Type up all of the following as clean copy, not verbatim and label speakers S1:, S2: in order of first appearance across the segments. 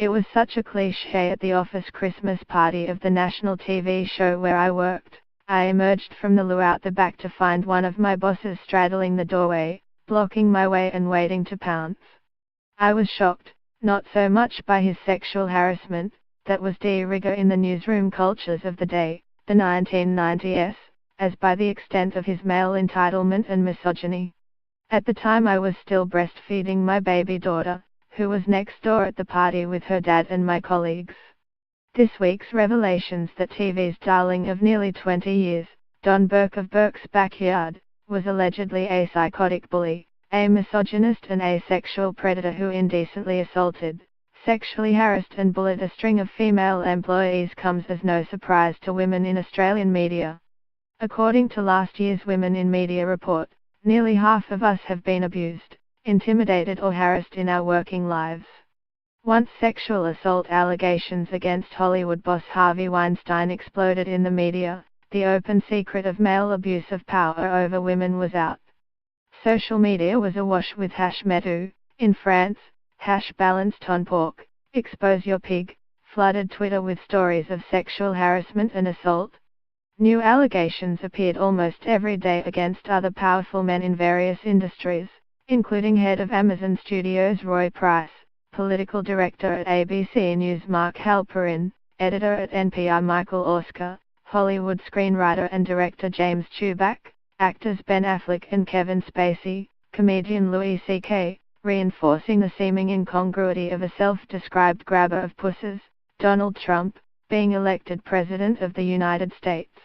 S1: It was such a cliché at the office Christmas party of the national TV show where I worked. I emerged from the loo out the back to find one of my bosses straddling the doorway, blocking my way and waiting to pounce. I was shocked, not so much by his sexual harassment, that was de rigueur in the newsroom cultures of the day, the 1990s, as by the extent of his male entitlement and misogyny. At the time I was still breastfeeding my baby daughter, who was next door at the party with her dad and my colleagues. This week's revelations that TV's darling of nearly 20 years, Don Burke of Burke's Backyard, was allegedly a psychotic bully, a misogynist and asexual predator who indecently assaulted, sexually harassed and bullied a string of female employees comes as no surprise to women in Australian media. According to last year's Women in Media report, nearly half of us have been abused, intimidated or harassed in our working lives. Once sexual assault allegations against Hollywood boss Harvey Weinstein exploded in the media, the open secret of male abuse of power over women was out. Social media was awash with #MeToo, in France, #BalanceTonPorc, expose your pig, flooded Twitter with stories of sexual harassment and assault. New allegations appeared almost every day against other powerful men in various industries, including head of Amazon Studios Roy Price, political director at ABC News Mark Halperin, editor at NPR Michael Orska, Hollywood screenwriter and director James Chubak, actors Ben Affleck and Kevin Spacey, comedian Louis C.K., reinforcing the seeming incongruity of a self-described grabber of pussies, Donald Trump, being elected President of the United States.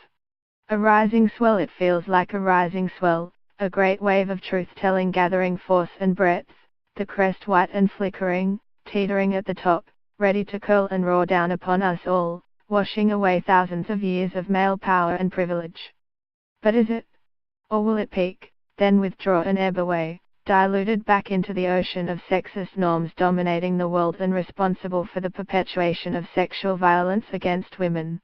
S1: A rising swell, it feels like a rising swell, a great wave of truth-telling gathering force and breadth, the crest white and flickering, teetering at the top, ready to curl and roar down upon us all, washing away thousands of years of male power and privilege. But is it? Or will it peak, then withdraw and ebb away, diluted back into the ocean of sexist norms dominating the world and responsible for the perpetuation of sexual violence against women?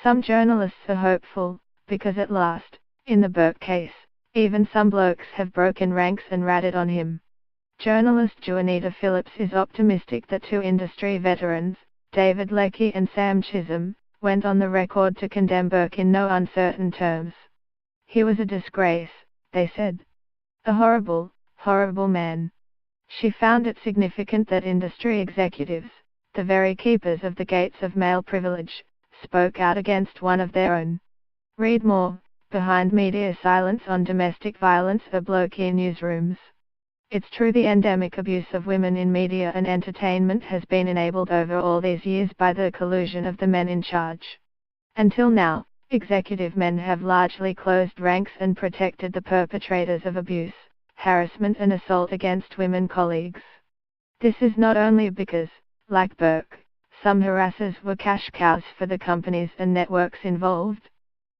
S1: Some journalists are hopeful, because at last, in the Burke case, even some blokes have broken ranks and ratted on him. Journalist Juanita Phillips is optimistic that two industry veterans, David Leckie and Sam Chisholm, went on the record to condemn Burke in no uncertain terms. He was a disgrace, they said. A horrible, horrible man. She found it significant that industry executives, the very keepers of the gates of male privilege, spoke out against one of their own. Read more, behind media silence on domestic violence at blokey newsrooms. It's true the endemic abuse of women in media and entertainment has been enabled over all these years by the collusion of the men in charge. Until now, executive men have largely closed ranks and protected the perpetrators of abuse, harassment and assault against women colleagues. This is not only because, like Burke, some harassers were cash cows for the companies and networks involved.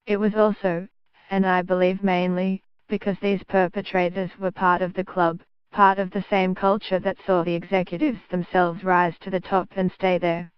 S1: It was also, and I believe mainly, because these perpetrators were part of the club, part of the same culture that saw the executives themselves rise to the top and stay there.